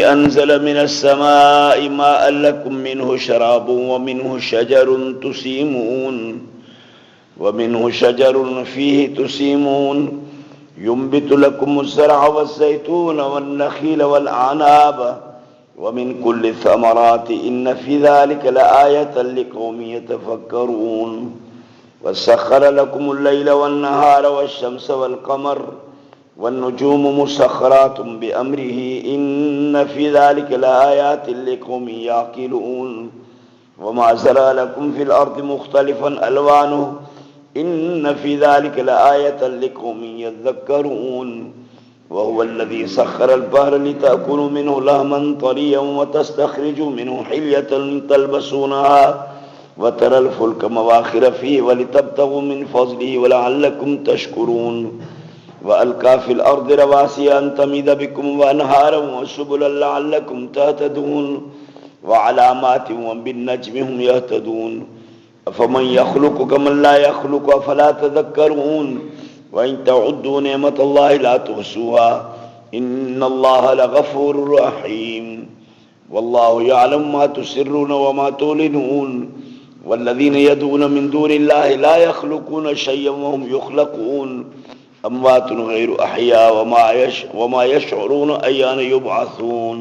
वल्लज़ी अंज़ल मिनस्समाइ माअन लकुम मिन्हु शराबुन व मिन्हु शजरुन तुसीमून वमिन्हु शजरुन फीहि तुसीमून युंबितु लकुमुज़्ज़रअ वज़्ज़ैतून वन्नख़ील वल्अनाब वमिन कुल्लि थमराति इन्न फ़ी ज़ालिका लआयतन लिक़ौमिन यतफ़क्करून वसख़्ख़र लकुमुल लैला वन्नहार वश्शम्स वल्क़मर वन्नुजूम मुसख़्ख़रातुम बिअम्रिही इन्न फ़ी ज़ालिका लआयातिन लिक़ौमिन याक़िलून वमा ज़रअ लकुम फ़िल अर्दि मुख़्तलिफ़न अल्वानुहु इन्न फ़ी ज़ालिका लआयतन लिक़ौमिन यज़्ज़क्करून वहुवल्लज़ी सख़्ख़रल बहरा लितअकुलू मिन्हु लहमन तरिय्यन वतस्तख़्रिजू मिन्हु हिल्यतन तल्बसूनहा वतरल फुल्क मवाख़िर फ़ीहि वलितब्तग़ू मिन फ़ज़लिही वलअल्लकुम तशकुरून वअल्क़ा फ़िल अर्दि रवासिय अन तमीद बिकुम वअन्हारन वसुबुलन लअल्लकुम तहतदून वअलामातिन वबिन्नज्मि हुम यहतदून अफ़मन यख़्लुक़ु कमन ला यख़्लुक़ु अफ़ला तज़क्करून वइन तउद्दू निअमतल्लाहि ला तुहसूहा इन्नल्लाहा लग़फ़ूरुर रहीम वल्लाहु यअलमु मा तुसिर्रून वमा तुलिनून वल्लज़ीना यदऊन मिन दूनिल्लाहि ला यख़्लुक़ून शय्यन वहुम युख़्लक़ून अम्वातुन ग़ैरु अहया वमा यशऊरून अय्यान युबअसून।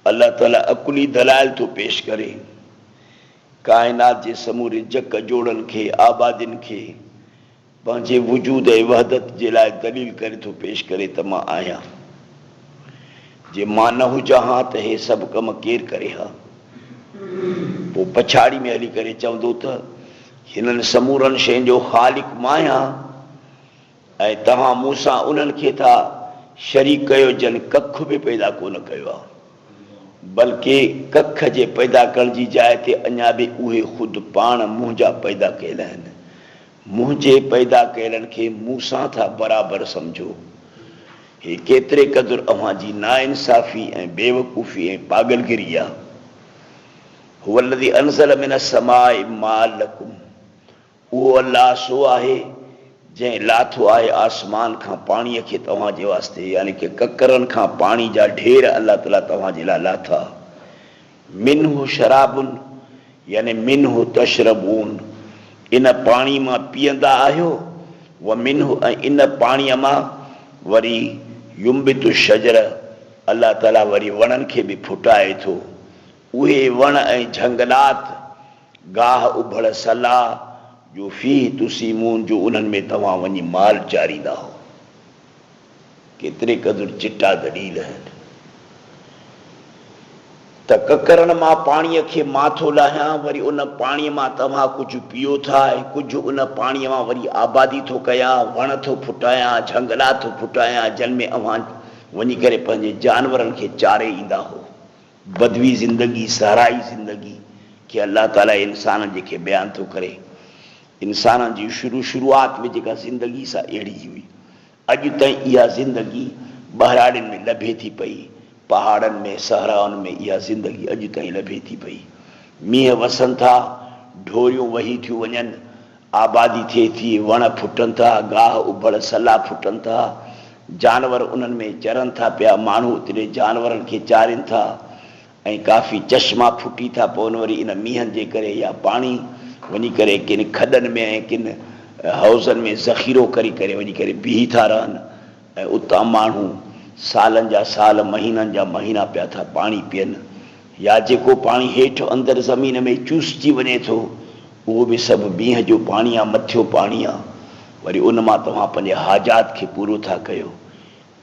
अल्लाह ताला अकुली दलाइल तो पेश करे कायनात जे समूरे जक जोड़न खे आबादिन खे पंहिंजे वजूद ऐं वहदत जे लाइ दलील करे थो पेश करे त मां आहियां। जे मां न हुजां हा त हे सभु कम केरु करे हा। पोइ पछाड़ी में हली करे चवंदो त हिननि समूरनि शयुनि जो ख़ालिक मां आहियां ऐं तव्हां मूंसां उन्हनि खे था शरीक कयो जन कख बि पैदा कोन कयो आहे, बल्कि कख जे पैदा करण जी जाइ ते अञा बि उहे ख़ुदि पाण मुंहिंजा पैदा कयल आहिनि। मुंहिंजे पैदा कयलनि खे मूंसां था बराबरि सम्झो। हे केतिरे क़दुरु अव्हां जी नाइंसाफ़ी ऐं बेवकूफ़ी ऐं पागलगिरी आहे। हुवल्लज़ी अंज़ल मिनस्समाइ माअन लकुम, उहो अल्लाह सो आहे जंहिं लाथो आहे आसमान खां पाणीअ खे तव्हां जे वास्ते, यानी कि ककरनि खां पाणी जा ढेर अल्लाह ताला तव्हां जे लाइ लाथा। मिन्हु शराबुन यानी मिन्हु तशरबून, इन पाणी मां पीअंदा आहियो। व मिन्हु ऐं इन पाणीअ मां वरी युंबितु शजर, अल्लाह ताला वरी वणनि खे बि फुटाए थो। उहे वण ऐं झंगलात गाह उभड़ सलाह जो फी तुसीमून, जो उन्हनि में तव्हां वञी माल चारींदा हो। केतिरे क़दुरु चिटा दलील आहिनि त ककरनि मां पाणीअ खे मां थो लाहियां, वरी उन पाणीअ मां तव्हां कुझु पियो था ऐं कुझु उन पाणीअ मां वरी आबादी थो कयां, वण थो फुटायां, झंगलात थो फुटायां, जिन में अव्हां वञी करे पंहिंजे जानवरनि खे चारे ईंदा हो। बदवी ज़िंदगी, सहराई ज़िंदगी खे अल्लाह ताला इंसाननि जेके बयानु थो करे, इंसाननि जी शुरूआत में जेका ज़िंदगी सा अहिड़ी हुई, अॼु ताईं इहा ज़िंदगी बहराड़ियुनि में लभे थी पई, पहाड़नि में सहराउनि में इहा ज़िंदगी अॼु ताईं लभे थी पई। मींहं वसनि था, ढोरियूं वही थियूं वञनि, आबादी थिए थी, वण फुटनि था, गाह उभड़ सला फुटनि था, जानवर उन्हनि में चरनि था पिया, माण्हू उते जानवरनि खे चारीनि था ऐं काफ़ी चश्मा फुटी था पवनि वरी इन मींहनि जे करे। या पाणी वञी करे किन खॾनि में ऐं किन हौज़नि में ज़ख़ीरो करे करे वञी करे बीही था रहनि ऐं उतां माण्हू सालनि जा साल, महीननि जा महीना पिया था पाणी पीअनि। या जेको पाणी हेठि अंदरि ज़मीन में चूसिजी वञे थो, उहो बि सभु मींहं जो पाणी आहे, मथियो पाणी आहे। वरी उन मां तव्हां पंहिंजे हाजात खे पूरो था कयो।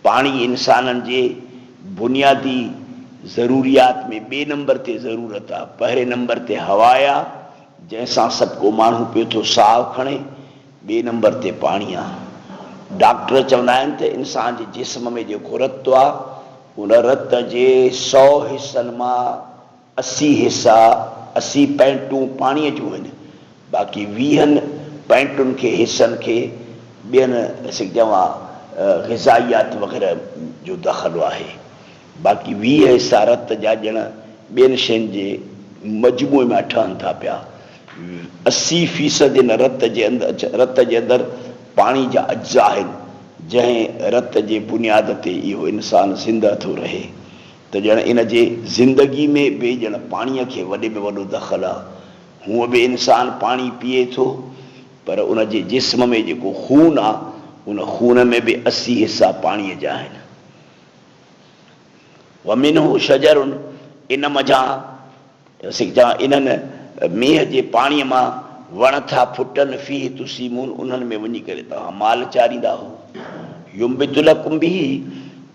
पाणी इंसाननि जे बुनियादी ज़रूरियात में ॿिए नंबर ते ज़रूरत आहे। पहिरें नंबर ते हवा आहे, जंहिंसां सभु को माण्हू पियो थो साहु खणे। ॿिए नंबर ते पाणी आहे। डॉक्टर चवंदा आहिनि त इंसान जे जिस्म में जेको रतु आहे, उन रत जे 100 हिसनि मां 80 हिसा, 80 पैंटूं पाणीअ जूं आहिनि, बाक़ी 20 पैंटुनि खे हिसनि खे ॿियनि चवां ग़िज़ाइयात वग़ैरह जो दख़ल आहे। बाक़ी 20 हिसा रत जा ॼण ॿियनि शयुनि जे मजमूए में ठहनि था पिया। 80% इन रत जे अंदर पानी जा अज्जा आहिनि जंहिं रत जे बुनियाद ते इहो इंसान ज़िंदा थो रहे। त ॼण इन जे ज़िंदगी में बि ॼण पाणीअ खे वॾे में वॾो दख़ल आहे। हूअं बि इंसान पाणी पीए थो, पर उन जे जिस्म में जेको खून आहे उन खून में बि 80 हिसा पाणीअ जा आहिनि। वमिनहु शजरुन, इन मझां इन्हनि मींहं जे पाणीअ मां वण था फुटनि, फी तुसीमून, उन्हनि में वञी करे तव्हां माल चाढ़ींदा हो। युम्बितु लकुम बिही,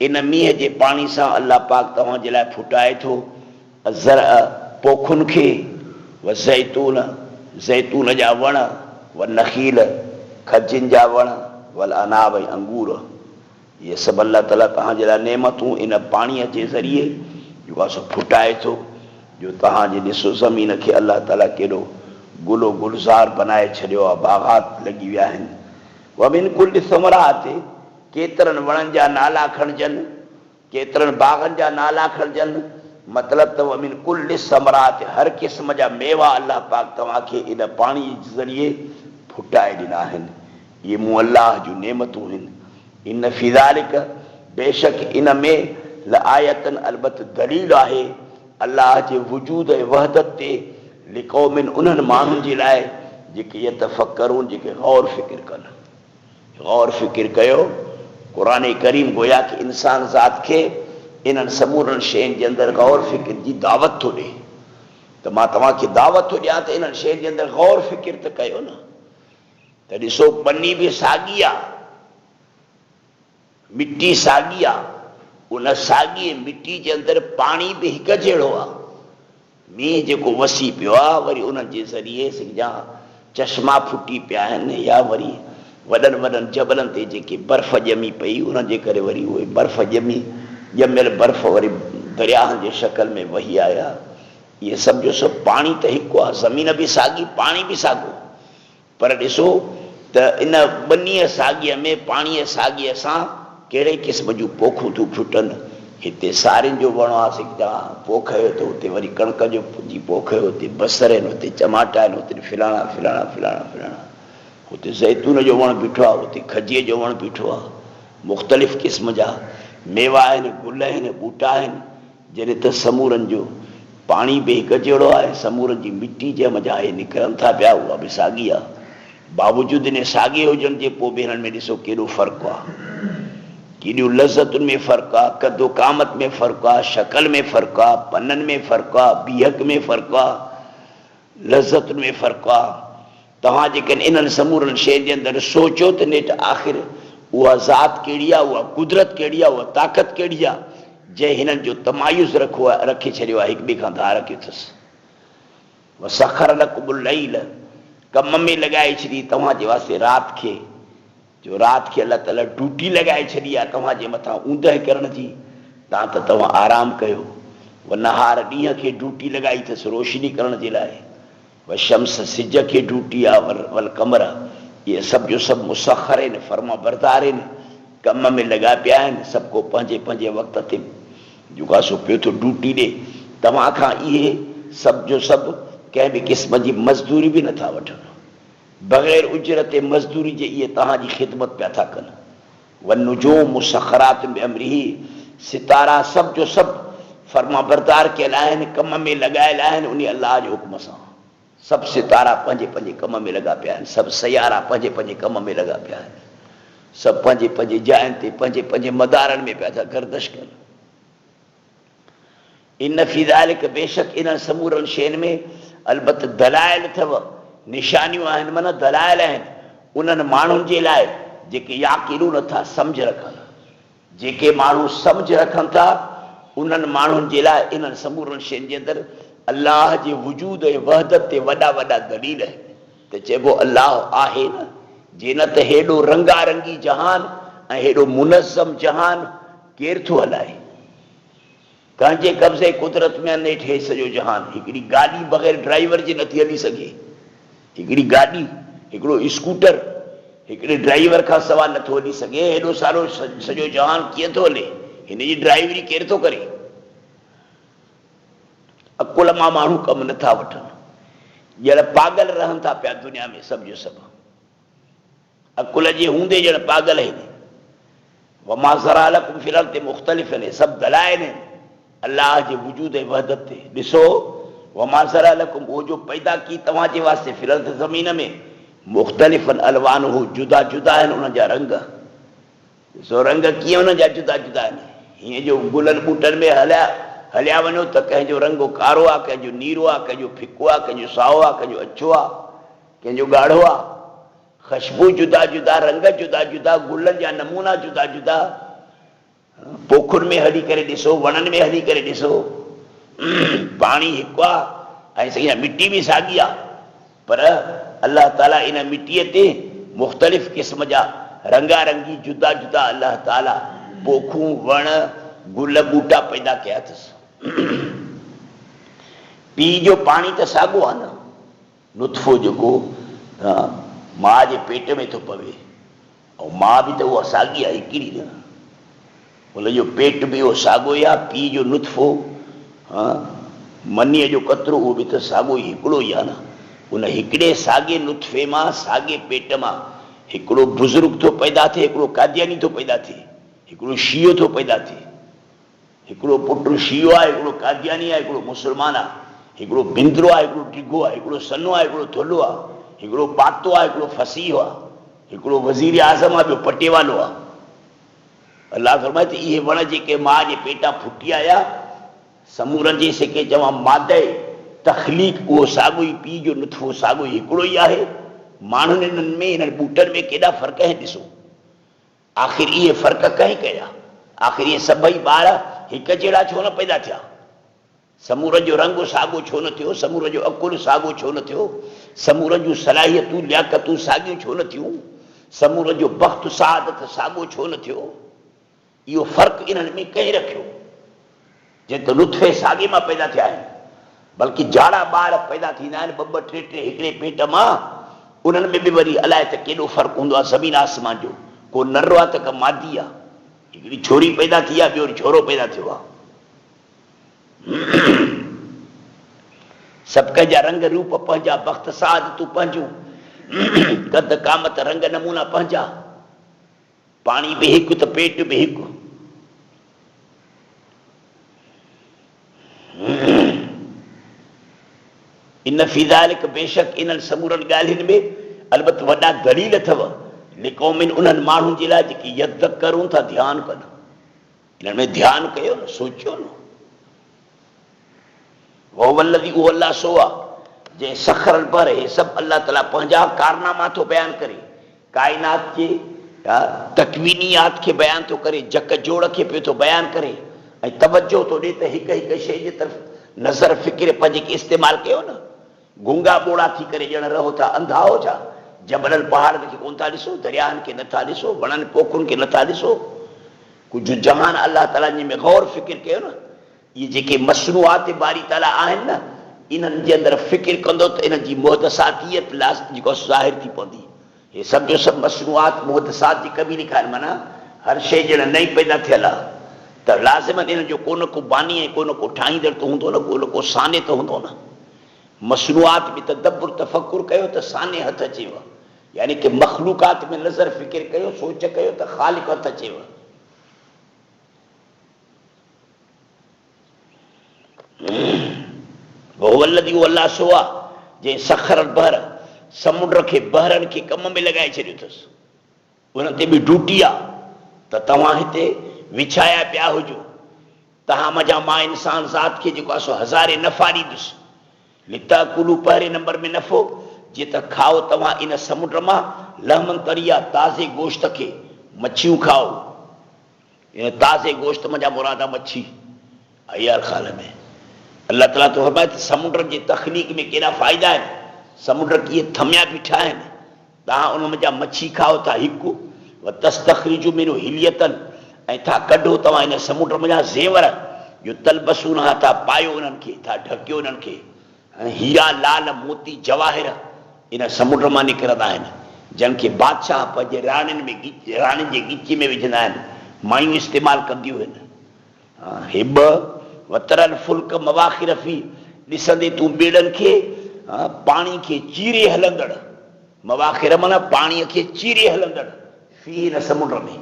इन मींहं जे पाणी सां अल्लाह पाक तव्हांजे लाइ फुटाए थो पोखुनि खे, व ज़ैतून जा वण, व नखील खजिन जा वण, वल अनाब ऐं अंगूर। इहे सभु अल्लाह ताला तव्हांजे लाइ नेमतूं इन पाणीअ जे ज़रिए जेको आहे सो फुटाए थो, जो तव्हांजे ॾिसो ज़मीन खे अल्लाह ताला केॾो गुलो गुलज़ार बनाए छॾियो आहे, बाग़ात लॻी विया आहिनि। वमिन कुल समरात, केतिरनि वणनि जा नाला खणजनि, केतिरनि बाग़नि जा नाला खणजनि, मतिलबु त वमिन कुल समरात, हर क़िस्म जा मेवा अल्लाह पाक तव्हांखे इन पाणी जे ज़रिए फुटाए ॾिना आहिनि। इहे मूं अल्लाह जूं नेमतूं आहिनि। इन फी ज़ालिक, बेशक इन में लआयतन, अलबत दलील आहे अल्लाह जे वजूद ऐं वहदत ते, लिक़ौमिन, उन्हनि माण्हुनि जे लाइ जेके यतफक्करून, जेके गौर फ़िक्र कनि। गौर फ़िक्र कयो। क़ुरान करीम गोया कि इंसान ज़ात खे इन्हनि समूरनि शयुनि जे अंदरि गौर फ़िक्र जी दावत थो ॾे। त मां तव्हांखे दावत थो ॾियां त इन्हनि शयुनि जे अंदरि गौर फ़िक्र त कयो न। त ॾिसो, पनी बि साॻी आहे, मिटी साॻी आहे, उन साॻी मिटी जे अंदरि पाणी बि हिकु जहिड़ो आहे। मींहुं जेको वसी पियो आहे, वरी उन जे ज़रिए सॼा चश्मा फुटी पिया आहिनि, या वरी वॾनि वॾनि जबलनि ते जेके बर्फ़ ॼमी पई, उन जे करे वरी उहे बर्फ़ ॼमियल बर्फ़ वरी दरियाहनि जे शकल में वही आया। इहे सभु जो सभु पाणी त हिकु आहे, ज़मीन बि साॻी, पाणी बि साॻियो। पर ॾिसो त इन ॿनीअ साॻीअ में, पाणीअ साॻीअ सां कहिड़े क़िस्म जूं पोखूं थियूं फुटनि। हिते सारियुनि जो वण आहे, सिकजा पोखियो त हुते वरी कणक जो जी पोखियो, हुते बसर आहिनि, हुते टमाटा आहिनि, हुते फिलाणा फिलाणा फिलाणा फिलाणा, हुते ज़ैतून जो वणु बीठो आहे, हुते खजीअ जो वणु बीठो आहे। मुख़्तलिफ़ क़िस्म जा मेवा आहिनि, गुल आहिनि, ॿूटा आहिनि। जॾहिं त समूरनि जो पाणी बि हिकु जहिड़ो आहे, समूरनि जी मिटी जंहिं मज़ा इहे निकिरनि था पिया, उहा बि साॻी आहे। बावजूदि इन साॻे हुजण जे पोइ बि हिननि में ॾिसो केॾो फ़र्क़ु आहे, केॾियूं लज़तुनि में फ़र्क़ु आहे, कदो क़ामत में फ़र्क़ु आहे, शकल में फ़र्क़ु आहे, पननि में फ़र्क़ु आहे, बीहक में फ़र्क़ु आहे, लज़तुनि में फ़र्क़ु आहे। तव्हां जेकॾहिं इन्हनि समूरनि शयुनि जे अंदरि सोचियो त नेठि आख़िर उहा ज़ात कहिड़ी आहे, उहा कुदरत कहिड़ी आहे, उहा ताक़त कहिड़ी आहे, जंहिं हिननि जो तमायुज़ रखे छॾियो आहे, हिक ॿिए खां धार कयो अथसि। वसख़र लकुमुल लैल, कम में लॻाए छॾी तव्हांजे वास्ते राति खे, जो राति खे अलाह ताला ड्यूटी लॻाए छॾी आहे तव्हांजे मथां ऊंदहि करण जी, तव्हां आराम कयो। व नहार, ॾींहं खे ड्यूटी लॻाई अथसि रोशनी करण जे लाइ। व शम्स, सिज खे ड्यूटी आहे। वल कमर, इहे सभु जो सभु मुसख़र आहिनि, फर्मा बरदार आहिनि, कम में लॻा पिया आहिनि। सभु को पंहिंजे पंहिंजे वक़्त ते जेको आहे सो पियो थो ड्यूटी ॾे। तव्हां खां इहे सभु जो सभु कंहिं बि क़िस्म जी मज़दूरी बि नथा वठनि, बग़ैर उजरत मज़दूरी जे इहे तव्हांजी ख़िदमत पिया था कनि। वनुजूम मुसख़रात बिअम्रिही, सितारा सभु जो सभु फर्मा बरदार कयल आहिनि, कम में लॻायल आहिनि उन अलाह जे हुक्म सां। सभु सितारा पंहिंजे पंहिंजे कम में लॻा पिया आहिनि, सभु सयारा पंहिंजे पंहिंजे कम में लॻा पिया आहिनि, सभु पंहिंजे पंहिंजे जायुनि ते पंहिंजे पंहिंजे मदारनि में पिया था गर्दश कनि। इन फी ज़ालिक, बेशक इन समूरनि शयुनि में अलबत दलाइल अथव, निशानियूं आहिनि, माना दलाइल आहिनि उन्हनि माण्हुनि जे लाइ जेके याक़िलूं नथा, सम्झ रखनि। जेके माण्हू सम्झ रखनि था उन्हनि माण्हुनि जे लाइ इन्हनि समूरनि शयुनि जे अंदरि अल्लाह जे वजूद ऐं वहदत ते वॾा वॾा दलील आहिनि। त चइबो अल्लाह आहे न, जे न त हेॾो रंगारंगी जहान ऐं हेॾो मुनज़्ज़म जहान केरु थो हलाए। कंहिंजे कब्ज़े कुदरत में नेठि हे सॼो जहान, हिकिड़ी गाॾी बग़ैर ड्राइवर जे नथी हली सघे। हिकिड़ी गाॾी, हिकिड़ो स्कूटर हिकिड़े ड्राइवर खां सवाइ नथो हली सघे। हेॾो सारो सॼो जहान कीअं थो हले, हिन जी ड्राइवरी केरु थो करे। अकुल मां माण्हू कमु नथा वठनि। ॼण पागल रहनि था पिया दुनिया में सभु जो सभु, अकुल जे हूंदे ॼण पागल आहिनि। वमा ज़रा लकुम फिल अर्दि मुख़्तलिफ़ आहिनि, सभु दलाइल आहिनि अल्लाह जे वजूद ऐं वहदत ते। ॾिसो वमा ज़रा लकुम, उहो जो पैदा की तव्हांजे वास्ते फिल अर्दि ज़मीन में, मुख़्तलिफ़न अलवानुहु, जुदा जुदा आहिनि उन जा रंग। ॾिसो रंग कीअं उन जा जुदा जुदा आहिनि। हीअं जो गुलनि ॿूटनि में हलिया वञो त कंहिंजो रंग कारो आहे, कंहिंजो नीरो आहे, कंहिंजो फिको आहे, कंहिंजो साओ आहे, कंहिंजो अछो आहे, कंहिंजो ॻाढ़ो आहे। ख़ुशबू जुदा जुदा, रंग जुदा जुदा, गुलनि जा नमूना जुदा जुदा। पोखुनि में हली करे ॾिसो, वणनि में हली करे ॾिसो, पाणी हिकु आहे ऐं सही मिटी बि साॻी आहे, पर अल्लाह ताला इन मिटीअ ते मुख़्तलिफ़ क़िस्म जा रंगारंगी जुदा जुदा अल्लाह ताला पोखूं, वण, गुल, ॿूटा पैदा कया अथसि। पीउ जो पाणी त साॻियो आहे न, नुत्फ़ो जेको माउ जे पेट में थो पवे, ऐं माउ बि त उहा साॻी आहे, हिकिड़ी न, हुनजो पेट बि उहो साॻियो ई आहे। पीउ जो नुत्फ़ो, मनीअ जो कतरो, उहो बि त साॻियो ई हिकिड़ो ई आहे न। उन हिकिड़े साॻे नुत्फ़े मां, साॻे पेट मां हिकिड़ो बुज़ुर्ग थो पैदा थिए, हिकिड़ो कादियानी थो पैदा थिए, हिकिड़ो शियो थो पैदा थिए। हिकिड़ो पुटु शियो आहे, हिकिड़ो कादियानी आहे, हिकिड़ो मुस्लमान आहे, हिकिड़ो बिंदरो आहे, हिकिड़ो टिघो आहे, हिकिड़ो सनो आहे, हिकिड़ो थुल्हो आहे, हिकिड़ो पातो आहे, हिकिड़ो फसीह आहे, हिकिड़ो वज़ीर आज़म आहे, ॿियो पटेवालो आहे। अल्लाह फरमाए त इहे वण जेके माउ जे पेटां फुटी आया, समूरनि जे सेके चवां मादे तख़लीक़, उहो साॻियो ई पीउ जो नुत्फ़ो साॻियो ई हिकिड़ो ई आहे। माण्हुनि इन्हनि में, इन्हनि ॿूटनि में केॾा फ़र्क़ आहिनि ॾिसो। आख़िर इहे फ़र्क़ कंहिं कया? आख़िर इहे सभई ॿार हिकु जहिड़ा छो न पैदा थिया? समूर जो रंग साॻियो छो न थियो? समूर जो अकुल साॻियो छो न थियो? समूर जूं सलाहियतूं लियाकतूं साॻियूं छो न थियूं? समूर जो बख़्तु सआदत साॻियो छो न थियो? इहो फ़र्क़ु इन्हनि में कंहिं रखियो? जंहिं त लुत्फ़े साॻे मां पैदा थिया आहिनि, बल्कि जाड़ा ॿार पैदा थींदा आहिनि ॿ ॿ टे टे हिकिड़े पेट मां, उन्हनि में बि वरी अलाए त केॾो फ़र्क़ु हूंदो आहे ज़मीन आसमान जो। को नरो आहे त का मादी आहे, हिकिड़ी छोरी पैदा थी आहे, ॿियो छोरो पैदा थियो आहे। सभु कंहिंजा रंग रूप पंहिंजा, बख़्त सआदतूं पंहिंजूं, कद कामत रंग नमूना पंहिंजा। पाणी बि हिकु त पेट बि हिकु। इन फी ज़ालिक, बेशक इन्हनि समूरनि ॻाल्हियुनि में अलबत वॾा दलील अथव, लिक़ौमिन, उन्हनि माण्हुनि जे लाइ जेके यदक्करून था, ध्यानु कनि। इन्हनि में ध्यानु कयो न, सोचियो न। वल्लज़ी, उहो अल्लाह सो आहे जंहिं सख़रल पर, हे सभु अल्लाह ताला पंहिंजा कारनामा थो बयानु करे, काइनात जे तकवीनियात खे बयानु थो करे, जक जोड़ खे पियो थो बयानु करे, ऐं तवजो थो ॾिए त हिकु हिकु शइ जे तरफ़ नज़र फ़िक्र पंहिंजे खे इस्तेमालु कयो न। गूंगा ॿोड़ा थी करे ॼण रहो था, अंधा हो छा? जबलनि पहाड़नि खे कोन था ॾिसो, दरियाहनि खे नथा ॾिसो, वणनि पोखुनि खे नथा ॾिसो? कुझु जहान अल्लाह ताला जे में गौर फ़िक्र कयो न। इहे जेके मसनूआत बारी ताला आहिनि न, इन्हनि जे अंदरि फ़िक्र कंदो त इन्हनि जी मुहदसातियत जेको ज़ाहिर थी पवंदी। हे सभु जो सभु मसनूआत मुहदसात जी कमी लिखा आहिनि, माना हर शइ ॼण नई पैदा थियल आहे, त लाज़िमन इन्हनि जो को न को बानी ऐं को न को ठाहींदड़ त हूंदो न, को न को साने त हूंदो न। मसनूआत में तदब्बुर तफ़क्कुर कयो त साने हथ अचेव, यानी कि मख़लूक़ात में नज़र फ़िक्र कयो, सोच कयो त ख़ालिक़ हथ अचेव। वल्लज़ी, उहो अल्लाह सो आहे जंहिं सख़र बहर, समुंड खे बहरनि खे कम में लॻाए छॾियो अथसि। उन ते बि ड्यूटी आहे त तव्हां हिते विछाया पिया हुजो, तव्हां मज़ा मां इंसान ज़ात खे जेको आहे सो हज़ारे नफ़ा ॾींदुसि। लिताकुलू, पहिरें नंबर में नफ़ो, जीअं त खाओ तव्हां इन समुंड मां लहमन तरिया, ताज़े गोश्त खे, मच्छियूं खाओ। इन ताज़े गोश्त मज़ा मुराद आहे मच्छी। अयार ख़ाल में अल्लाह ताला तो फरमाए त समुंड जे तख़लीक़ में केॾा फ़ाइदा आहिनि, समुंड कीअं थमिया बीठा आहिनि, तव्हां उन मज़ा मच्छी खाओ था हिकु, व तस्तख़रिजू मिनहु हिलियतन, ऐं था कढो तव्हां इन समुंड मज़ा ज़ेवर, जो तलबसून था पायो उन्हनि खे, था ढकियो उन्हनि खे। हीरा, लाल, मोती, जवाहिर इन समुंड मां निकिरंदा आहिनि, जंहिं खे बादशाह पंहिंजे राणियुनि में, राणियुनि जे ॻिची में विझंदा आहिनि, मायूं इस्तेमालु कंदियूं आहिनि। हे ॿ वतरल फुल्क मवाखिर फी, ॾिसंदे तूं ॿेड़नि खे पानी के चीरे हलंदड़, मवाखिर माना पानी के चीरे हलंदड़, फी इन समुद्र में,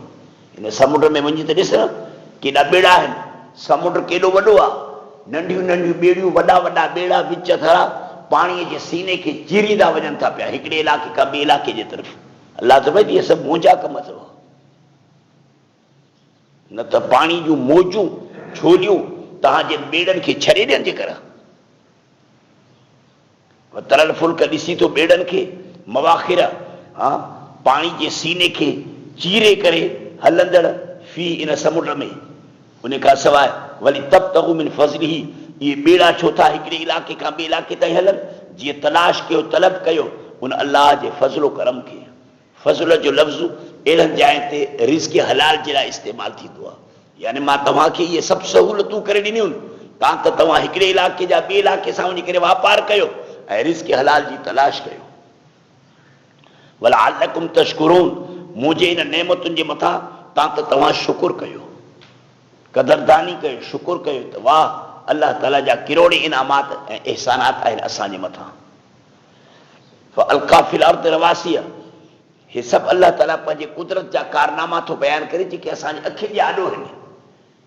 इन समुद्र में वञी त ॾिस केॾा ॿेड़ा आहिनि, समुंड केॾो वॾो आहे, नंढियूं नंढियूं ॿेड़ियूं, वॾा वॾा ॿेड़ा विच थरा पाणीअ जे सीने खे चीरींदा वञनि था पिया हिकिड़े इलाइक़े खां ॿिए इलाइक़े जे तरफ़। अलाह त भई इहे सभु मुंहिंजा कम अथव, न त पाणी जूं मौजूं छोलियूं तव्हांजे ॿेड़नि खे छॾे ॾियनि जे कर। तरल फुल्क ॾिसी थो ॿेड़नि खे, मवाखिर पाणी जे सीने खे चीरे करे हलंदड़ फी इन समुंड में, उन खां सवाइ वरी तब तगु मिन फज़लिही, इहे ॿेड़ा छो था हिकिड़े इलाइक़े खां ॿिए इलाइक़े ताईं हलनि, जीअं तलाश कयो, तलब कयो उन अलाह जे फज़लो करम खे। फज़ल जो लफ़्ज़ अहिड़नि जायुनि ते रिज़्क़ हलाल जे लाइ इस्तेमालु थींदो आहे, यानी मां तव्हांखे इहे सभु सहूलियतूं करे ॾिनियूं तां त तव्हां हिकिड़े इलाइक़े जा ॿिए इलाइक़े सां वञी करे वापारु कयो ऐं रिज़्क़ हलाल जी तलाश कयो। वलअल्लकुम तशकुरून, मुंहिंजे इन नेमतुनि जे मथां तव्हां शुकुर कयो, कदरदानी कयो, शुकुर कयो त वाह अल्लाह ताला जा किरोड़े इनामात ऐं एहसानात आहिनि असांजे मथां। फअल्का फिल अर्द रवासिया, हे सभु अल्लाह ताला पंहिंजे कुदरत जा कारनामा थो बयानु करे जेके असांजे अखियुनि जे आॾो आहिनि।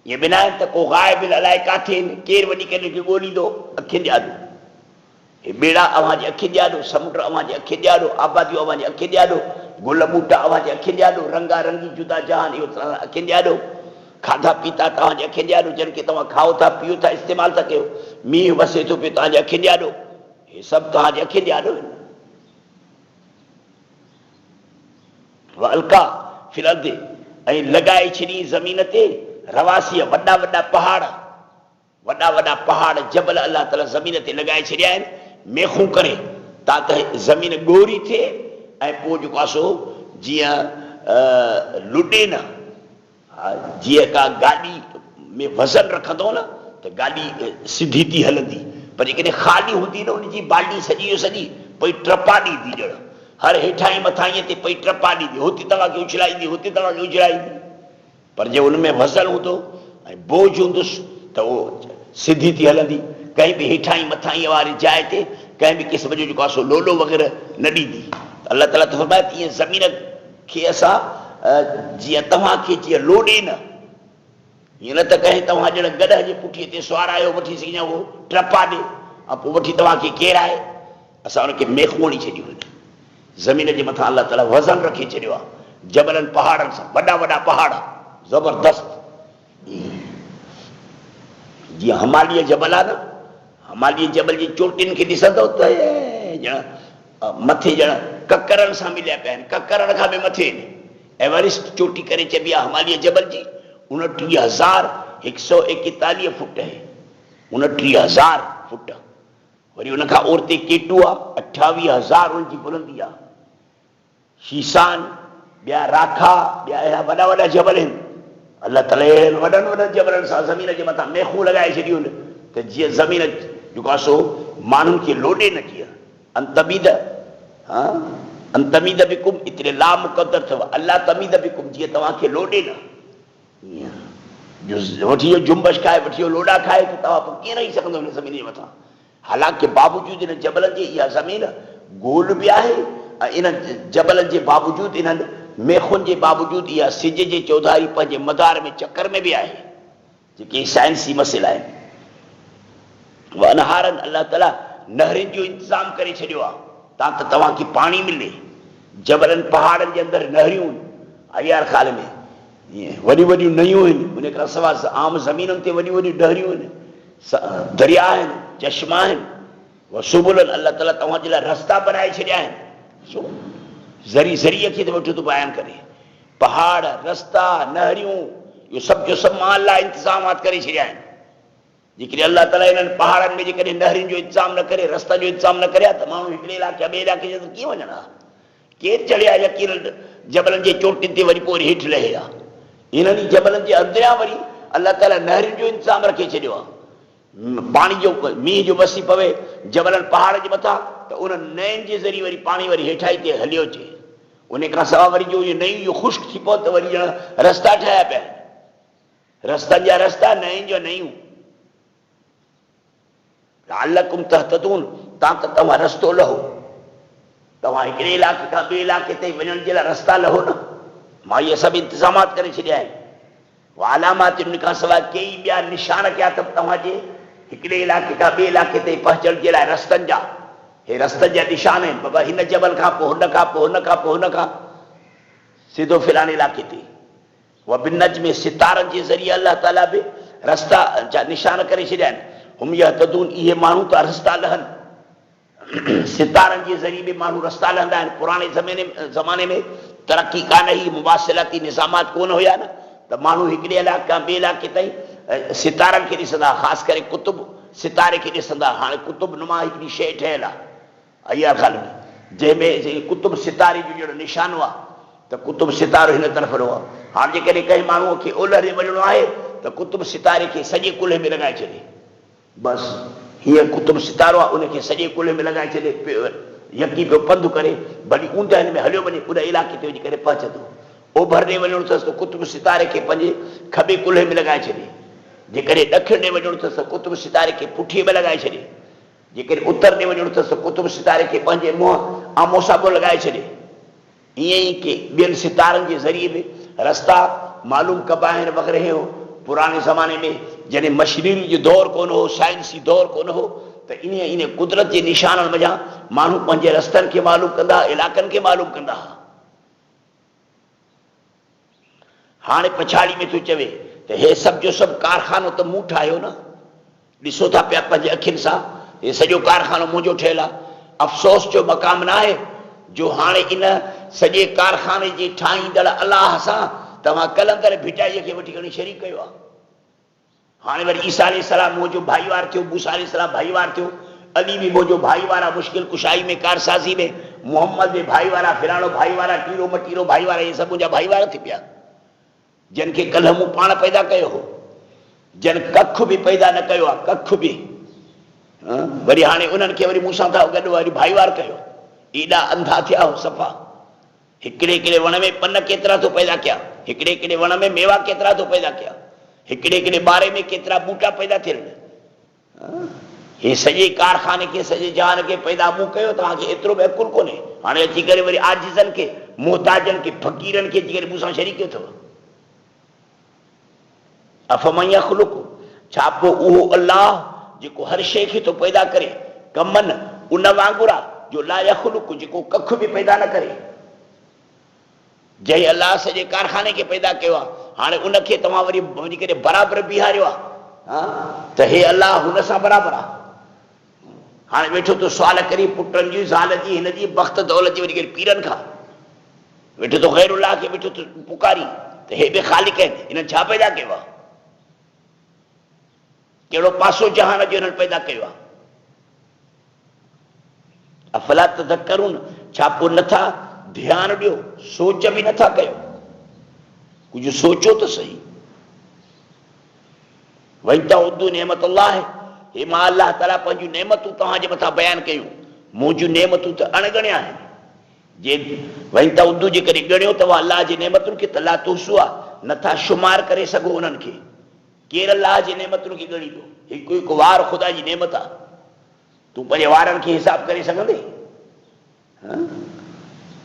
ईअं बिना आहिनि त को ग़ाइब अलाए काथे आहिनि, केरु वञी करे ॻोल्हींदो, अखियुनि जे आॾो। हे ॿेड़ा अव्हांजे अखियुनि जे आॾो, समुंड अव्हांजे अखियुनि जे आॾो, आबादियूं अव्हांजे अखियुनि जे आॾो, गुल ॿूटा अव्हांजे अखियुनि जे आॾो, रंगा रंगी जुदा जहान इहो अखियुनि जे आॾो, खाधा पीता तव्हांजे अखियुनि जे आॾो, जिन खे तव्हां खाओ था, पीओ था, इस्तेमालु था कयो, मींहुं वसे थो पियो तव्हांजे अखियुनि जे आॾो, हे सभु तव्हांजे अखियुनि जे आॾो आहिनि। अलका फिल अर्द, ऐं लॻाए छॾी ज़मीन ते रवासीअ, वॾा वॾा पहाड़, वॾा वॾा पहाड़ जबल अलाह ताला ज़मीन ते लॻाए छॾिया आहिनि मेखूं करे, ताकि ज़मीन ॻोरी थिए ऐं पोइ जेको आहे सो जीअं लुॾे न, जीअं का गाॾी में वज़न रखंदो न त गाॾी सिधी थी हलंदी, पर जेकॾहिं ख़ाली हूंदी न उनजी बाल्टी सॼी जो सॼी पई टपा ॾींदी, ॼण हर हेठां ई मथां ईअं ते पई टपा ॾींदी, हुते तव्हांखे उछलाईंदी, हुते तव्हांखे उछलाईंदी। पर जे हुन में वज़न हूंदो ऐं बोझ हूंदुसि त उहो सिधी थी हलंदी, कंहिं बि हेठां ई मथां ई वारी जाइ ते कंहिं बि क़िस्म जो जेको आहे सो लोलो वग़ैरह न ॾींदी। अलाह ताला त फरमाए ईअं ज़मीन खे असां जीअं तव्हांखे जीअं लोॾे न, हीअं न त कंहिं तव्हां ॼण गॾह जे पुठीअ ते सुवारायो वठी सघे उहो टपा ॾे ऐं पोइ वठी तव्हांखे केराए, असां हुनखे मेखूं हणी छॾियूं आहिनि। ज़मीन जे मथां अलाह ताला वज़न रखी छॾियो आहे, जबलनि पहाड़नि सां, वॾा वॾा पहाड़ ज़बरदस्त, जीअं हिमालय जबल आहे न, हिमालय जबल जी चोटियुनि खे ॾिसंदो त ॼण मथे ॼण ककरनि सां मिलिया पिया आहिनि, ककरनि खां बि मथे आहिनि। एवरेस्ट चोटी करे चइबी आहे हिमालय जबल जी, 29,141 फुट आहे, 29,000 फुट। वरी उनखां ओरते केटू आहे, 28,000 उनजी बुलंदी आहे। शीशान, ॿिया राखा, ॿिया अहिड़ा वॾा वॾा जबल आहिनि। अलाह ताला वॾनि वॾनि जबलनि सां ज़मीन जे मथां मेखूं लॻाए छॾियूं आहिनि त जीअं ज़मीन जेको आहे सो माण्हुनि खे लोॾे न, जीअं अंतमीद बिकुम, एतिरे ला मुक़दर अथव, अलाह तमीद बिकुम, जीअं तव्हांखे लोॾे न, वठी वियो जुम्बश खाए, वठी वियो लोॾा खाए, त तव्हां पोइ कीअं रही सघंदो हिन ज़मीन जे मथां। हालांकि बावजूदि इन जबलनि जी इहा ज़मीन गोल बि आहे ऐं इन जबलनि जे बावजूदि, इन्हनि मेखुनि जे बावजूदि इहा सिज जे चौधारी पंहिंजे मदार में चकर में बि आहे, जेके साइंसी मसइला आहिनि। अनहारनि अलाह ताला नहरिन जो इंतज़ाम करे छॾियो आहे ताकि तव्हांखे पाणी मिले। जबलनि पहाड़नि जे अंदरि नहरियूं हयार खाल में ईअं वॾियूं वॾियूं नयूं आहिनि, उन खां सवाइ आम ज़मीनुनि ते वॾियूं वॾियूं नहरियूं आहिनि, दरिया आहिनि, चश्मा आहिनि। वसुबुलन, अलाह ताला तव्हांजे लाइ रस्ता बनाए छॾिया आहिनि। ज़री ज़रिए खे त वठो थो बयानु करे, पहाड़, रस्ता, नहरियूं, इहो सभु जो सभु मां अलाह इंतज़ामात करे छॾिया आहिनि। जेकॾहिं अलाह ताला इन्हनि पहाड़नि में जेकॾहिं नहरियुनि जो इंतज़ाम न करे, रस्ता जो इंतज़ाम न करे त माण्हू हिकिड़े इलाइक़े ॿिए इलाइक़े जे कीअं वञणा, केरु चढ़िया या केरु जबलनि जे चोटियुनि ते वरी पोइ वरी हेठि लहे आहे। इन्हनि जबलनि जे अंदरियां वरी अलाह ताला नहरियुनि जो इंतज़ाम रखे छॾियो आहे, पाणी जो मींहं जो वसी पवे जबलनि पहाड़ जे मथां त उन नहनि जे ज़रिए वरी पाणी वरी हेठां ते हलियो अचे। उन खां सवाइ वरी जो इहो नयूं इहो ख़ुश्क थी पओ त वरी ॼण रस्ता ठाहिया पिया आहिनि, रस्तनि जा रस्ता, नयुनि जो नयूं। लअल्लकुम तहतदून, तव्हां रस्तो लहो, तव्हां हिकिड़े इलाइक़े खां ॿिए इलाइक़े ते वञण जे लाइ रस्ता लहो न। मां इहे सभु इंतज़ामात करे छॾिया आहिनि। आलामात उन खां सवाइ कई ॿिया निशान कया अथव तव्हांजे हिकिड़े इलाइक़े खां ॿिए इलाइक़े ते पहुचण जे लाइ रस्तनि जा। हे रस्तनि जा निशान आहिनि। बाबा हिन जबल खां पोइ हुन खां पोइ हुन खां पोइ हुन खां सिधो फिलाने इलाइक़े ते। उहा बिन नज में सितारनि जे ज़रिए अलाह ताला बि रस्ता जा निशान करे छॾिया आहिनि। हुम यहतदून, इहे माण्हू त रस्ता लहनि। सितारनि जे ज़रिए बि माण्हू रस्ता लहंदा आहिनि। पुराणे ज़माने में तरक़ी कान हुई, मुवासिलाती निज़ामात कोन हुया न, त माण्हू हिकिड़े इलाइक़े खां ॿिए इलाइक़े ताईं सितारनि खे ॾिसंदा, ख़ासि करे कुतुब सितारे खे ॾिसंदा। हाणे कुतुब नुमा हिकिड़ी शइ ठहियलु आहे अया ख़ाल में, जंहिंमें कुतुब सितारे जो जहिड़ो निशानो आहे, त कुतुब सितारो हिन तरफ़ रहो आहे। हाणे जेकॾहिं कंहिं माण्हूअ खे ओलह ते वञिणो आहे त कुतुब सितारे खे सॼे कुल्हे में लॻाए छॾे। बसि हीअं कुतुब सितारो आहे, उनखे सॼे कुल्हे में लॻाए छॾे, यकी पियो पंधु करे भली ऊंधा हिन में हलियो वञे, उन इलाइक़े ते वञी करे पहुचंदो। ओभर ॾे वञिणो अथसि त कुतुब सितारे खे पंहिंजे खॿे कुल्हे में लॻाए छॾे। जेकॾहिं ॾखिण ॾे वञिणो अथसि त कुतुब सितारे खे पुठीअ में लॻाए छॾे। जेकॾहिं उत्तर ॾे वञिणो अथसि त कुतुब सितारे खे पंहिंजे मुंहुं आमो साम्हूं लॻाए छॾे। ईअं ई के ॿियनि सितारनि जे ज़रिए बि रस्ता मालूम कबा आहिनि वग़ैरह हो। पुराणे ज़माने में जॾहिं मशीनरी जो दौरु कोन हो, साइंसी दौरु कोन हो, त इन कुदरत जे निशाननि वञा माण्हू पंहिंजे रस्तनि खे मालूम कंदा, इलाइक़नि खे मालूम कंदा। हाणे पछाड़ी में थो चवे त हे सभु जो सभु कारखानो त मूं ठाहियो न, ॾिसो था पिया पंहिंजे अखियुनि सां, हे सॼो कारखानो मुंहिंजो ठहियलु आहे। अफ़सोस जो मक़ाम न आहे जो हाणे इन सॼे कारखाने जे ठाहींदड़ अलाह सां तव्हां कलंदर भिटाईअ खे वठी खणी शरीक कयो आहे। हाणे वरी ईसा अलैहिस्सलाम मुंहिंजो भाईवार थियो, मूसा अलैहिस्सलाम भाईवार थियो, अली बि मुंहिंजो भाईवार आहे मुश्किल कुशाई में, कारसाज़ी में, मोहम्मद बि भाईवार आहे, फिराणो भाईवार आहे, टीरो मटीरो भाईवार आहे। इहे सभु मुंहिंजा भाईवार थी पिया, जिन खे कल्ह मूं पाण पैदा कयो हो, जिन कख बि पैदा न कयो आहे, कख बि। वरी हाणे उन्हनि खे वरी मूंसां था गॾु वरी भाईवार कयो। एॾा अंधा थिया हो सफ़ा। हिकिड़े हिकिड़े वण में पन केतिरा थो पैदा कया, हिकिड़े हिकिड़े वण में मेवा केतिरा थो पैदा कया, हिकिड़े हिकिड़े ॿारे में केतिरा बूटा पैदा थियनि। हे सॼे कारखाने खे, सॼे जहान खे पैदा मूं कयो, तव्हांखे एतिरो बि अकुलु कोन्हे। हाणे अची करे वरी आजिज़नि खे, मोहताजनि खे, फ़क़ीरनि खे अची करे मूंसां शरीक कयो अथव। अफ़मन यख़्लुक़ु, छा पोइ उहो अलाह जेको हर शइ खे थो पैदा करे, कमनि उन वांगुरु आहे जो ला यख़्लुक़ु, जेको कख बि पैदा न करे। जंहिं अलाह सॼे कारखाने खे पैदा कयो आहे, हाणे उनखे तव्हां वरी वञी करे बराबरि बीहारियो आहे, त हे अलाह हुन सां बराबरि आहे। हाणे वेठो तो सुवाल करे पुटनि जी, ज़ाल जी, हिन जी बख़्त दौलत जी, वञी करे पीरनि खां वेठो तो ग़ैरुल्लाह खे वेठो तो पुकारी, त हे बि ख़ालिक़ आहिनि, हिननि छा पैदा कयो आहे? कहिड़ो पासो जहान जो हिननि पैदा कयो आहे? अफला तज़क्करून, छा पोइ नथा ध्यानु ॾियो, सोच बि नथा कयो? कुझु सोचो त सही। वइन तउद्दू नेमतुल्लाह, हे मां अलाह ताला पंहिंजूं नेमतूं तव्हांजे मथां बयानु कयूं, मुंहिंजूं नेमतूं त अणगणिया आहिनि। जे वइन तउद्दू जे करे ॻणियो तव्हां अलाह जी नेमतुनि खे, त ला तुहसूहा, नथा शुमार करे सघो उन्हनि खे। केरु अलाह जी नेमतुनि खे ॻणींदो? हिकु हिकु वार ख़ुदा जी नेमत आहे। तूं पंहिंजे वारनि खे हिसाब करे सघंदे?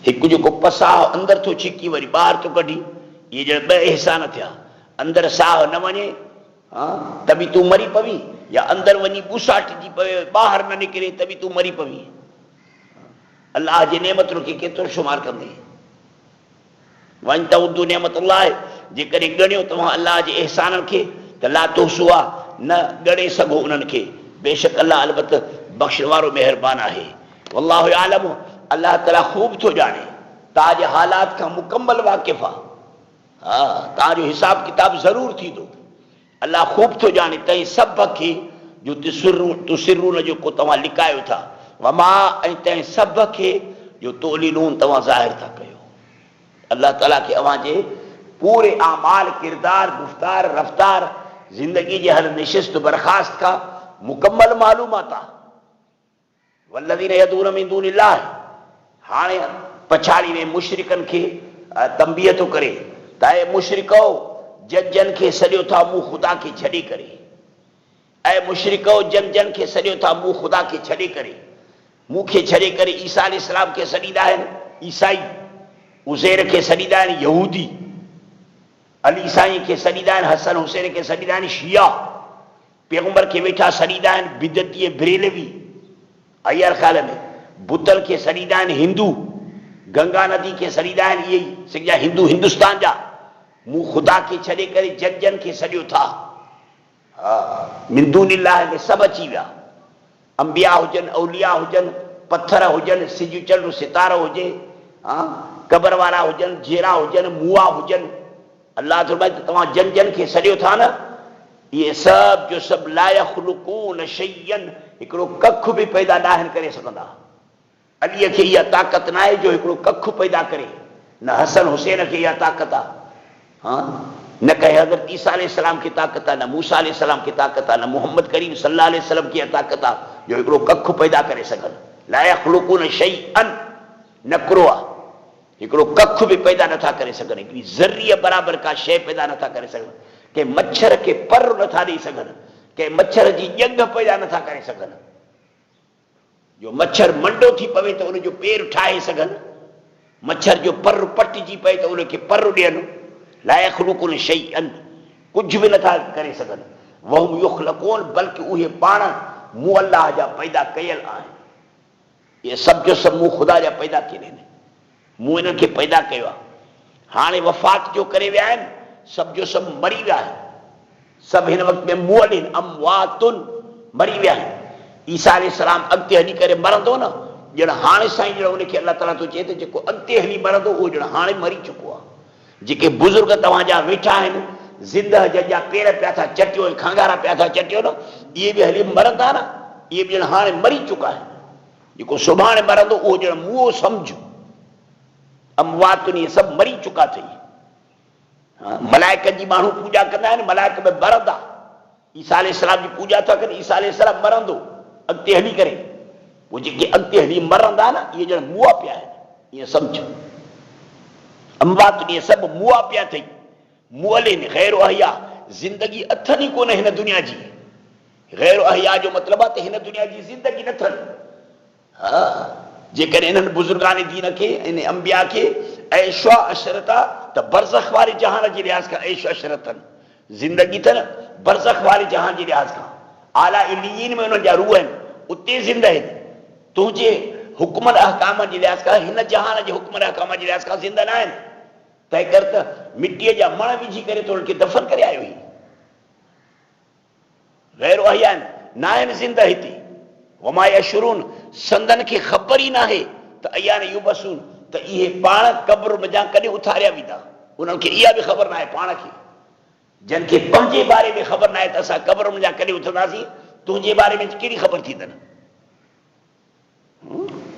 हिकु जेको पसाह अंदरि थो छिकी वरी ॿाहिरि थो कढी, इहे ॼण ॿ अहसान थिया। अंदरि साह न वञे त बि तूं मरी पवी, या अंदरि वञी ॿुसाटिजी पवे, ॿाहिरि न निकिरे त बि तूं मरी पवी। अलाह जी नेमतुनि खे केतिरो शुमार कंदे? वञ तउद्दू नेमतुल्लाह, जेकॾहिं ॻणियो तव्हां अलाह जे अहसाननि खे, त ला तुहसूहा, न ॻणे सघो उन्हनि खे। बेशक अलाह अलबत बख़्शण वारो महिरबान आहे। वल्लाहु यालमु, अलाह ताला ख़ूब थो ॼाणे, तव्हांजे हालात खां मुकम्मल वाक़िफ़ आहे। हा, तव्हांजो हिसाब किताब ज़रूरु थींदो। अलाह ख़ूब थो ॼाणे तंहिं सभ खे जो तुसिरून, जेको तव्हां लिकायो था, वमा, ऐं तंहिं सभ खे जो तोलिनून, तव्हां ज़ाहिर था कयो। अलाह ताला खे अव्हांजे पूरे आमाल, किरदार, गुफ़्तार, रफ़्तार, ज़िंदगी जे हर निशिस्त बरख़ास्त खां मुकम्मल मालूमात आहे। वल्लज़ीन यदून मिन दूनिल्लाह, हाणे पछाड़ी में मुशरिकनि खे तंबीह थो करे त ऐं मुशरिको, जन खे सॼो था मूं ख़ुदा खे छॾे करे। ऐं मुशरिको, जन खे सॼो था मूं ख़ुदा खे छॾे करे। मूंखे छॾे करे ईसा अलैहिस्सलाम खे सॾींदा आहिनि ईसाई, उज़ैर खे सॾींदा आहिनि यहूदी, अली साईं खे सॾींदा आहिनि, हसन हुसैन खे सॾींदा आहिनि शिया, पैगंबर खे वेठा सॾींदा आहिनि बिदती बरेलवी अयर ख़्याल में, बुतल खे सॾींदा आहिनि हिंदू, गंगा नदी खे सॾींदा आहिनि इहे ई सॼा हिंदू हिंदुस्तान जा। मूं ख़ुदा खे छॾे करे जजनि खे सॾियो था। मिन दूनिल्लाह में सभु अची विया, अंबिया हुजनि, औलिया हुजनि, पत्थर हुजनि, सिज चंड सितारो हुजे, कबर वारा हुजनि, जेरा हुजनि, मुआ हुजनि। अल्लाह फरमाए त तव्हां जन जन खे सॾियो था न, इहे सभु जो सभु ला यख़्लुक़ून शैयन, हिकिड़ो कख बि पैदा न आहिनि करे सघंदा। अलीअ खे इहा ताक़त न आहे जो हिकिड़ो कख पैदा करे, न हसन हुसैन खे इहा ताक़त आहे, न कहे हज़रत ईसा अलैहिस्सलाम खे ताक़त आहे, न मूसा अलैहिस्सलाम खे ताक़त आहे, न मोहम्मद करीम सल्लल्लाहु अलैहि वसल्लम खे ताक़त आहे जो हिकिड़ो कख पैदा करे सघनि। ला यख़्लुक़ून शैअन नकिरो आहे, हिकिड़ो कख बि पैदा नथा करे सघनि, हिकिड़ी ज़र्रीअ बराबरि का शइ पैदा नथा करे सघनि, के मच्छर खे पर नथा ॾेई सघनि, के मच्छर जी ॼंग पैदा नथा करे सघनि, जो मच्छर मंडो थी पवे त उनजो पेर ठाहे सघनि, मच्छर जो पर पटिजी पए त उनखे पर ॾियनि। ला यख़्लुक़ून शैअन, कुझु बि नथा करे सघनि। वहुम युख़्लक़ून, बल्कि उहे पाण मूं अल्लाह जा पैदा कयल आहिनि। इहे सभु जो सभु मूं ख़ुदा जा पैदा कयल आहिनि, मूं इन्हनि खे पैदा कयो आहे। हाणे वफ़ात जो करे विया आहिनि, सभु जो सभु मरी विया आहिनि, सभु हिन वक़्त में मुअल आहिनि, अमवातुन, मरी विया आहिनि। ईसा अलैहिस्सलाम अॻिते हली करे मरंदो न, ॼण हाणे साईं ॼण उनखे अल्लाह ताला थो चए त जेको अॻिते हली मरंदो उहो ॼण हाणे मरी चुको आहे। जेके बुज़ुर्ग तव्हांजा वेठा आहिनि, ज़िंदह जा पेर पिया था चटियो, खंगारा पिया था चटियो न, इहे बि हली मरंदा न, इहे बि ॼण हाणे मरी चुका आहिनि। जेको सुभाणे मरंदो उहो ॼण मुओ सम्झ, अमवातुन, इहे सभु मरी चुका अथई। मलाइकनि जी माण्हू पूॼा कंदा आहिनि, मलाइक में मरंदा, ईसा अलैहिस्सलाम जी पूॼा था कनि, ईसा अलैहिस्सलाम मरंदो अॻिते हली करे। उहे जेके अॻिते हली मरंदा न, इहे ॼण मुआ पिया आहिनि, इहे सम्झ। अमवातुन, इहे सभु मुआ पिया अथई, मुअल आहिनि, ग़ैर अहिया, ज़िंदगी अथनि ई कोन हिन दुनिया जी। ग़ैर अहिया जो मतिलबु आहे त हिन दुनिया जी ज़िंदगी न अथनि। जेकॾहिं इन्हनि बुज़ुर्गान दीन खे, इन अंबिया खे ऐशो अशरत आहे त बरज़ख वारे जहान जे लिहाज़ खां ऐशो अशरत आहिनि, ज़िंदगी अथनि बरज़ख वारे जहान जे लिहाज़ खां। आला इल्लीन में उन्हनि जा रूह आहिनि, उते ज़िंदा आहिनि। तुंहिंजे हुक्मन अहकाम जे लिहाज़ खां, हिन जहान जे हुक्मन अहकाम जे लिहाज़ खां ज़िंदा न आहिनि। तंहिं करे त मिटीअ जा मण विझी करे तो उन्हनि खे दफ़न करे आयो हुई। ग़ैर अहिया आहिनि, न आहिनि ज़िंदा हिते। वमा यशुरून, संदन खे ख़बर ई न आहे त अयान युबसून, त इहे पाण क़ब्र मञा कॾहिं उथारिया वेंदा। उन्हनि खे इहा बि ख़बर न आहे पाण खे, जिन खे पंहिंजे बारे में ख़बर न आहे त असां क़ब्र मञा कॾहिं उथंदासीं, तुंहिंजे बारे में कहिड़ी ख़बर थी अथनि?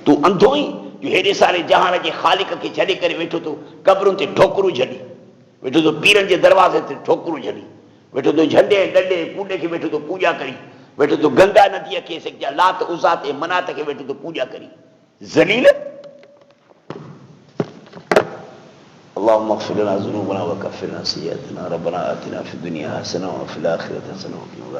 तूं अंधो ई जो हेॾे सारे जहान जे ख़ालिक खे छॾे करे वेठो थो क़ब्रुनि ते ठोकरूं झली, वेठो थो पीरनि जे दरवाज़े ते ठोकरूं झली, वेठो थो झंडे डंडे कूड़े खे वेठो थो पूॼा करी, वेठो थो गंगा नदीअ खे, सॼा लात उज़ा ते मनात खे वेठो थो पूॼा करी। ज़लील। اللهم اغفر لنا ذنوبنا وكفر عنا سيئاتنا ربنا آتنا في الدنيا حسنة وفي الآخرة حسنة وقنا